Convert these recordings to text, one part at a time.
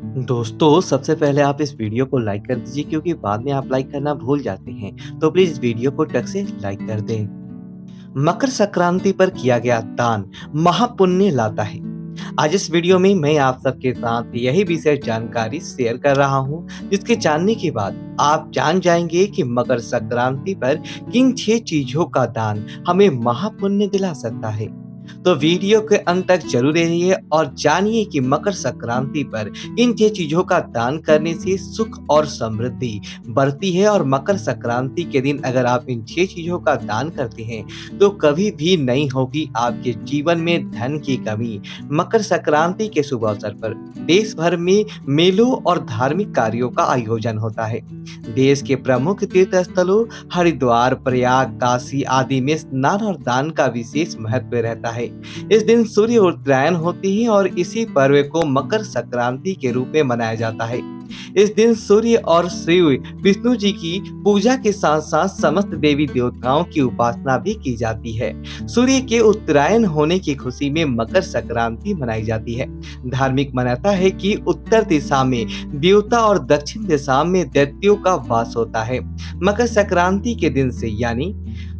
दोस्तों, सबसे पहले आप इस वीडियो को लाइक कर दीजिए क्योंकि बाद में आप लाइक करना भूल जाते हैं। तो प्लीज़ वीडियो को टक से लाइक कर दें। मकर संक्रांति पर किया गया दान महापुण्य लाता है। आज इस वीडियो में मैं आप सबके साथ यही विशेष जानकारी शेयर कर रहा हूँ, जिसके जानने के बाद आप जान जाएंगे कि मकर संक्रांति पर किन 6 चीज़ों का दान हमें महापुण्य दिला सकता है। तो वीडियो के अंत तक जरूर रहिए और जानिए कि मकर संक्रांति पर इन 6 चीजों का दान करने से सुख और समृद्धि बढ़ती है। और मकर संक्रांति के दिन अगर आप इन 6 चीजों का दान करते हैं तो कभी भी नहीं होगी आपके जीवन में धन की कमी। मकर संक्रांति के शुभ अवसर पर देश भर में मेलों और धार्मिक कार्यों का आयोजन होता है। देश के प्रमुख तीर्थ स्थलों हरिद्वार, प्रयाग, काशी आदि में स्नान और दान का विशेष महत्व रहता है। इस दिन सूर्य उत्तरायण होती है और इसी पर्व को मकर संक्रांति के रूप में मनाया जाता है। इस दिन सूर्य और श्री विष्णु जी की पूजा के साथ साथ समस्त देवी देवताओं की उपासना भी की जाती है। सूर्य के उत्तरायण होने की खुशी में मकर संक्रांति मनाई जाती है। धार्मिक मान्यता है कि उत्तर दिशा में देवता और दक्षिण दिशा में दैत्यों का वास होता है। मकर संक्रांति के दिन से यानी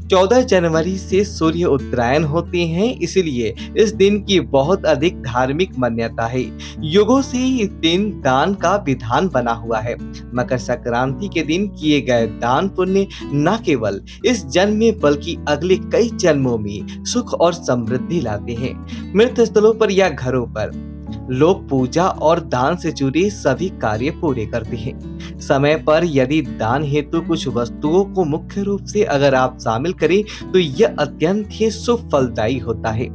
14 जनवरी से सूर्य उत्तरायण होते हैं, इसलिए इस दिन की बहुत अधिक धार्मिक मान्यता है। युगों से इस दिन दान का विधान बना हुआ है। मकर संक्रांति के दिन किए गए दान पुण्य न केवल इस जन्म में बल्कि अगले कई जन्मों में सुख और समृद्धि लाते हैं। मृत स्थलों पर या घरों पर लोग पूजा और दान से जुड़े सभी कार्य पूरे करते हैं। समय पर यदि दान हेतु कुछ वस्तुओं को मुख्य रूप से अगर आप शामिल करें तो यह अत्यंत ही शुभ फलदायी होता है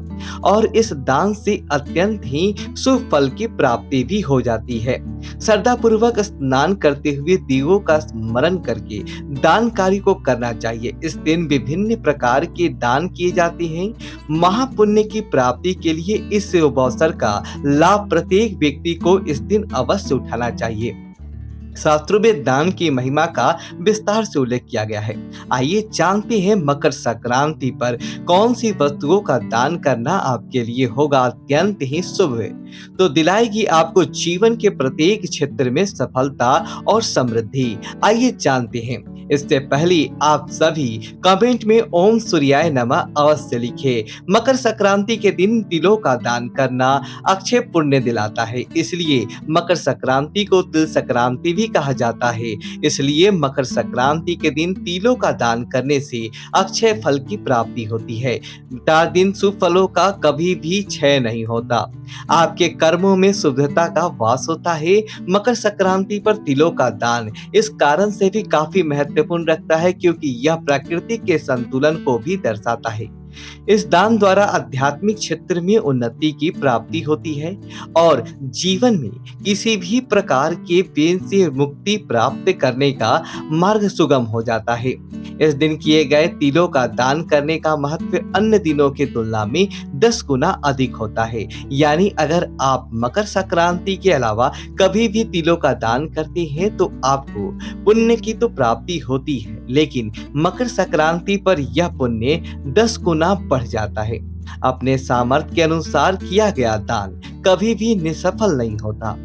और इस दान से अत्यंत ही शुभ फल की प्राप्ति भी हो जाती है। श्रद्धा पूर्वक स्नान करते हुए दीवों का स्मरण करके दान कार्य को करना चाहिए। इस दिन विभिन्न प्रकार के दान किए जाते हैं। महापुण्य की प्राप्ति के लिए इस अवसर का लाभ प्रत्येक व्यक्ति को इस दिन अवश्य उठाना चाहिए। शास्त्रों में दान की महिमा का विस्तार से उल्लेख किया गया है। आइए जानते हैं मकर संक्रांति पर कौन सी वस्तुओं का दान करना आपके लिए होगा अत्यंत ही शुभ है, तो दिलाएगी आपको जीवन के प्रत्येक क्षेत्र में सफलता और समृद्धि। आइए जानते हैं। इससे पहले आप सभी कमेंट में ओम सूर्याय नमः अवश्य लिखें। मकर संक्रांति के दिन तिलों का दान करना अक्षय पुण्य दिलाता है, इसलिए मकर संक्रांति को तिल संक्रांति भी कहा जाता है। इसलिए मकर संक्रांति के दिन तिलों का दान करने से अक्षय फल की प्राप्ति होती है। 4 दिन शुभ फलों का कभी भी क्षय नहीं होता। आपके कर्मों में शुद्धता का वास होता है। मकर संक्रांति पर तिलों का दान इस कारण से भी काफी महत्वपूर्ण रखता है क्योंकि यह प्रकृति के संतुलन को भी दर्शाता है। इस दान द्वारा आध्यात्मिक क्षेत्र में उन्नति की प्राप्ति होती है और जीवन में किसी भी प्रकार के पेन से मुक्ति प्राप्त करने का मार्ग सुगम हो जाता है। इस दिन किए गए तिलों का दान करने का महत्व अन्य दिनों की तुलना में 10 गुना अधिक होता है। यानी अगर आप मकर संक्रांति के अलावा कभी भी तिलों का दान करते हैं तो आपको पुण्य की तो प्राप्ति होती है, लेकिन मकर संक्रांति पर यह पुण्य 10 गुना बढ़ जाता है। अपने सामर्थ्य के अनुसार किया गया दान कभी भी निष्फल नहीं होता।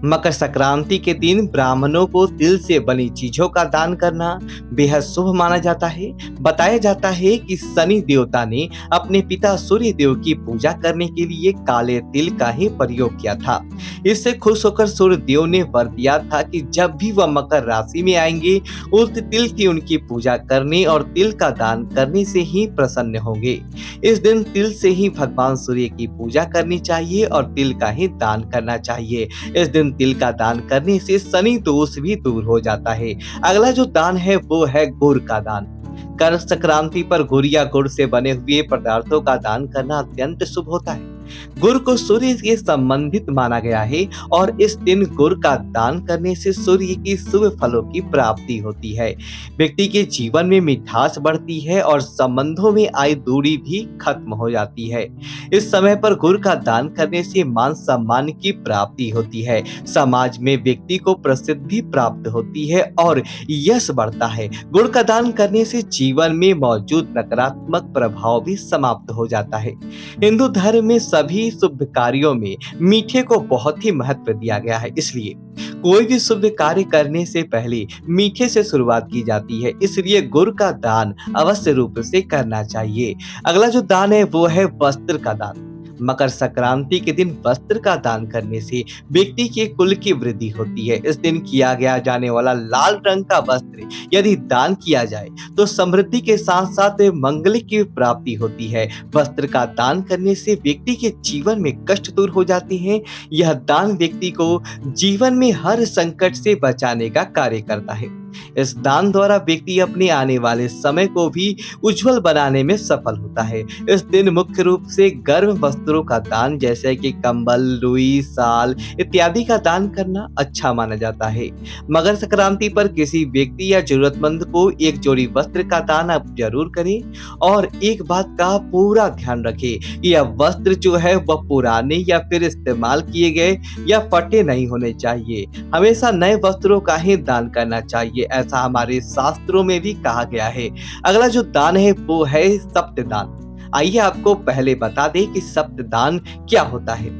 मकर संक्रांति के दिन ब्राह्मणों को तिल से बनी चीजों का दान करना बेहद शुभ माना जाता है। बताया जाता है कि शनि देवता ने अपने पिता सूर्य देव की पूजा करने के लिए काले तिल का ही प्रयोग किया था। इससे खुश होकर सूर्य देव ने वर दिया था कि जब भी वह मकर राशि में आएंगे उस तिल की उनकी पूजा करने और तिल का दान करने से ही प्रसन्न होंगे। इस दिन तिल से ही भगवान सूर्य की पूजा करनी चाहिए और तिल का ही दान करना चाहिए। इस दिन तिल का दान करने से शनि दोष भी दूर हो जाता है। अगला जो दान है वो है गुड़ का दान। कर संक्रांति पर गुड़ या गुड़ से बने हुए पदार्थों का दान करना अत्यंत शुभ होता है। गुड़ को सूर्य से संबंधित माना गया है और इस दिन गुड़ का दान करने से सूर्य की शुभ फलों की प्राप्ति होती है। व्यक्ति के जीवन में मिठास बढ़ती है और संबंधों में आई दूरी भी खत्म हो जाती है। इस समय पर गुड़ का दान करने से मान सम्मान की प्राप्ति होती है। समाज में व्यक्ति को प्रसिद्धि प्राप्त होती है और यश बढ़ता है। गुड़ का दान करने से जीवन में मौजूद नकारात्मक प्रभाव भी समाप्त हो जाता है। हिंदू धर्म में सभी सभी शुभ कार्यों में मीठे को बहुत ही महत्व दिया गया है। इसलिए कोई भी शुभ कार्य करने से पहले मीठे से शुरुआत की जाती है, इसलिए गुड़ का दान अवश्य रूप से करना चाहिए। अगला जो दान है वो है वस्त्र का दान। मकर संक्रांति के दिन वस्त्र का दान करने से व्यक्ति के कुल की वृद्धि होती है। इस दिन किया गया जाने वाला लाल रंग का वस्त्र यदि दान किया जाए तो समृद्धि के साथ साथ मंगल की प्राप्ति होती है। वस्त्र का दान करने से व्यक्ति के जीवन में कष्ट दूर हो जाते हैं। यह दान व्यक्ति को जीवन में हर संकट से बचाने का कार्य करता है। इस दान द्वारा व्यक्ति अपने आने वाले समय को भी उज्जवल बनाने में सफल होता है। इस दिन मुख्य रूप से गर्म वस्त्रों का दान जैसे कि कंबल, रुई, शाल इत्यादि का दान करना अच्छा माना जाता है। मकर संक्रांति पर किसी व्यक्ति या जरूरतमंद को एक जोड़ी वस्त्र का दान आप जरूर करें और एक बात का पूरा ध्यान रखें कि यह वस्त्र जो है वह पुराने या फिर इस्तेमाल किए गए या फटे नहीं होने चाहिए। हमेशा नए वस्त्रों का ही दान करना चाहिए, ऐसा हमारे शास्त्रों में भी कहा गया है। अगला जो दान है वो है सप्तदान। आइए आपको पहले बता दें कि सप्तदान क्या होता है।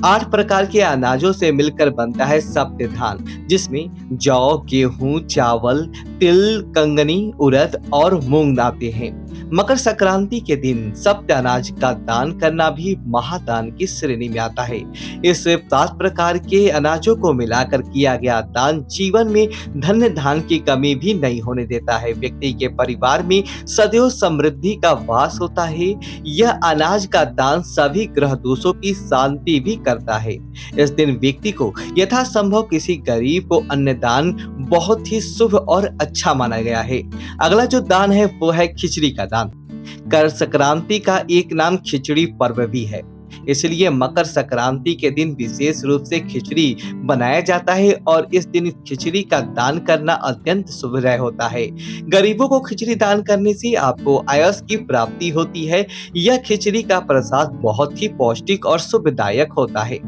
8 प्रकार के अनाजों से मिलकर बनता है सप्तधान, जिसमें जौ, गेहूं, चावल, तिल, कंगनी, उड़द और मूंग आते हैं। मकर संक्रांति के दिन सप्त अनाज का दान करना भी महादान की श्रेणी में आता है। इस 7 प्रकार के अनाजों को मिलाकर किया गया दान जीवन में धन्य धान की कमी भी नहीं होने देता है। व्यक्ति के परिवार में सदैव समृद्धि का वास होता है। यह अनाज का दान सभी ग्रह दोषों की शांति भी करता है। इस दिन व्यक्ति को यथासंभव किसी गरीब को अन्नदान बहुत ही शुभ और अच्छा माना गया है। अगला जो दान है वो है खिचड़ी का दान। कर संक्रांति का एक नाम खिचड़ी पर्व भी है, इसलिए मकर संक्रांति के दिन विशेष रूप से खिचड़ी बनाया जाता है और इस दिन खिचड़ी का दान करना अत्यंत शुभदायक होता है। गरीबों को खिचड़ी दान करने से आपको आयस की प्राप्ति होती है। यह खिचड़ी का प्रसाद बहुत ही पौष्टिक और शुभदायक होता है।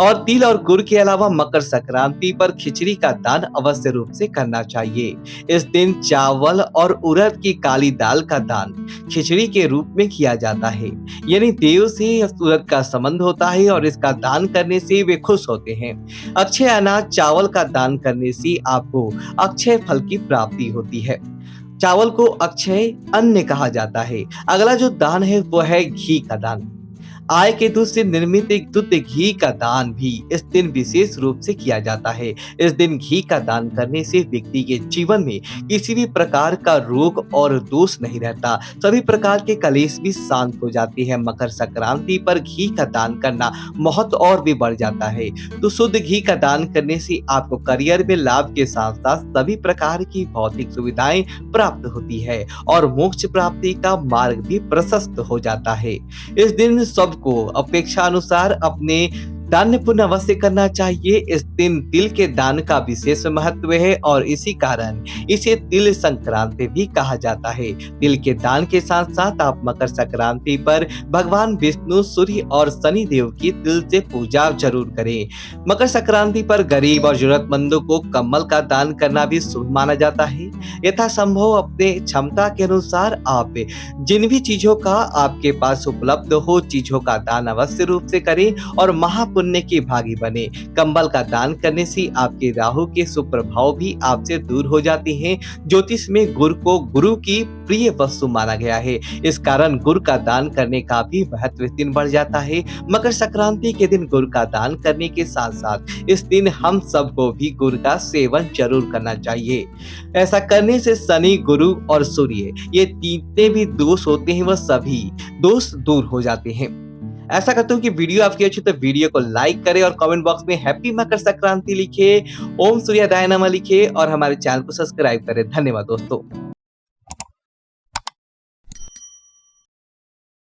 और तिल और गुड़ के अलावा मकर संक्रांति पर खिचड़ी का दान अवश्य रूप से करना चाहिए। इस दिन चावल और उड़द की काली दाल का दान खिचड़ी के रूप में किया जाता है, यानी देव से उड़द का संबंध होता है और इसका दान करने से वे खुश होते हैं। अक्षय अनाज चावल का दान करने से आपको अक्षय फल की प्राप्ति होती है। चावल को अक्षय अन्न कहा जाता है। अगला जो दान है वो है घी का दान। आय के दूध से निर्मित एक शुद्ध घी का दान भी इस दिन विशेष रूप से किया जाता है। इस दिन घी का दान करने से व्यक्ति के जीवन में किसी भी प्रकार का रोग और दोष नहीं रहता, सभी प्रकार के कलेश भी शांत हो जाते हैं। मकर संक्रांति पर घी का दान करना महत्व और भी बढ़ जाता है। तो शुद्ध घी का दान करने से आपको करियर में लाभ के साथ साथ सभी प्रकार की भौतिक सुविधाएं प्राप्त होती है और मोक्ष प्राप्ति का मार्ग भी प्रशस्त हो जाता है। इस दिन सब को अपेक्षा अनुसार अपने दान पुण्य अवश्य करना चाहिए। इस दिन तिल के दान का विशेष महत्व है और इसी कारण इसे तिल संक्रांति भी कहा जाता है। तिल के दान के साथ साथ आप मकर संक्रांति पर भगवान विष्णु, सूर्य और शनि देव की तिल से पूजा जरूर करें। मकर संक्रांति पर गरीब और जरूरतमंदों को कम्बल का दान करना भी शुभ माना जाता है। यथासंभव अपने क्षमता के अनुसार आप जिन भी चीजों का आपके पास उपलब्ध हो चीजों का दान अवश्य रूप से करें और पुण्य की भागी बने। कंबल का दान करने से आपके राहु के सुप्रभाव भी आपसे दूर हो जाते हैं। ज्योतिष में गुड़ को गुरु की प्रिय वस्तु माना गया है, इस कारण गुड़ का दान करने का भी महत्व इस दिन बढ़ जाता है। मकर संक्रांति के दिन गुड़ का दान करने के साथ साथ इस दिन हम सबको भी गुड़ का सेवन जरूर करना चाहिए। ऐसा करने से शनि, गुरु और सूर्य ये तीनों भी दोष होते हैं वह सभी दोष दूर हो जाते हैं। ऐसा करता हूँ कि वीडियो आपकी अच्छी तो वीडियो को लाइक करें और कमेंट बॉक्स में हैप्पी मकर संक्रांति लिखे, ओम सूर्योदय नमः लिखे और हमारे चैनल को सब्सक्राइब करें। धन्यवाद दोस्तों।